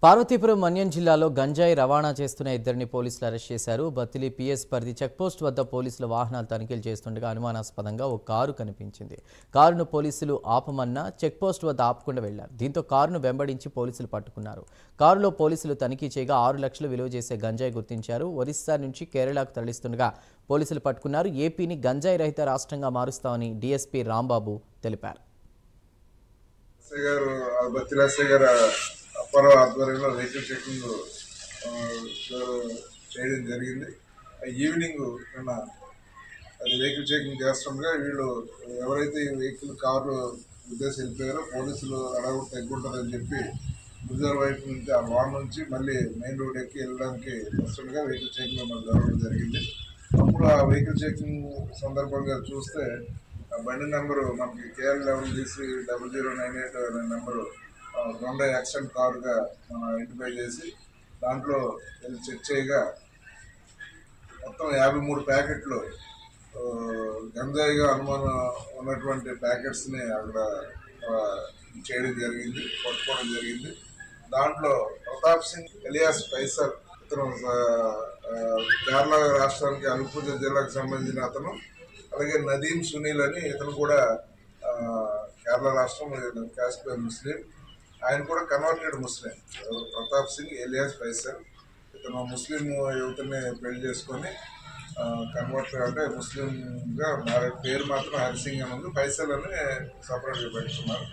పార్వతీపురం మన్యం జిల్లాలో గంజాయి రవాణా చేస్తున్న ఇద్దరిని పోలీసులు అరెస్ట్ చేశారు. బత్తిలి పిఎస్ పరిధి చెక్పోస్ట్ వద్ద పోలీసుల వాహనాలు తనిఖీలు చేస్తుండగా అనుమానాస్పదంగా ఓ కారు కనిపించింది. కారును పోలీసులు ఆపమన్నా చెక్పోస్ట్ వద్ద ఆపకుండా వెళ్లారు. దీంతో కారును వెంబడించి పోలీసులు పట్టుకున్నారు. కారులో పోలీసులు తనిఖీ చేయగా 6 లక్షలు విలువ చేసే గంజాయి గుర్తించారు. ఒరిస్సా నుంచి కేరళకు తరలిస్తుండగా పోలీసులు పట్టుకున్నారు. ఏపీని గంజాయి రహిత రాష్ట్రంగా మారుస్తామని డీఎస్పీ రాంబాబు తెలిపారు. అప్పారావు ఆధ్వర్యంలో వెహికల్ చెకింగ్ చేయడం జరిగింది. ఈవినింగ్ నిన్న అది వెహికల్ చెకింగ్ చేస్తుండగా వీళ్ళు ఎవరైతే ఈ వెహికల్ కారు ఉద్దేశం వెళ్ళిపోయారో పోలీసులు అడగ తగ్గుంటుందని చెప్పి గుజరాత్ వైపు నుంచి ఆ వాన్ నుంచి మళ్ళీ మెయిన్ రోడ్ ఎక్కి వెళ్ళడానికి వస్తుండగా వెహికల్ చెకింగ్ మనకు జరగడం జరిగింది. అప్పుడు ఆ వెహికల్ చెకింగ్ సందర్భంగా చూస్తే ఆ బండి నెంబరు మనకి KL11DC0098 అనే నెంబరు హోండా యాక్సెంట్ కారుగా మనం ఐడెంటిఫై చేసి దాంట్లో వెళ్ళి చెక్ చేయగా మొత్తం 53 ప్యాకెట్లు గంజాయిగా అనుమానం ఉన్నటువంటి ప్యాకెట్స్ని అక్కడ చేయడం జరిగింది, పట్టుకోవడం జరిగింది. దాంట్లో ప్రతాప్ సింగ్ ఎలియాస్ ఫైసల్ ఇతను కేరళ రాష్ట్రానికి అల్పూజ జిల్లాకు సంబంధించిన అతను. అలాగే నదీం సునీల్ అని ఇతను కూడా కేరళ రాష్ట్రం కాశ్మీర్ ముస్లిం, ఆయన కూడా కన్వర్టెడ్ ముస్లిం. ప్రతాప్ సింగ్ ఎలియాస్ ఫైసల్ ఇతను ముస్లిం యువతని పెళ్లి చేసుకొని కన్వర్ట్ అంటే ముస్లింగా పేరు మాత్రం హరిసింగ్ అని ఉంది, ఫైసల్ అని సపరేట్గా పెట్టుకున్నారు.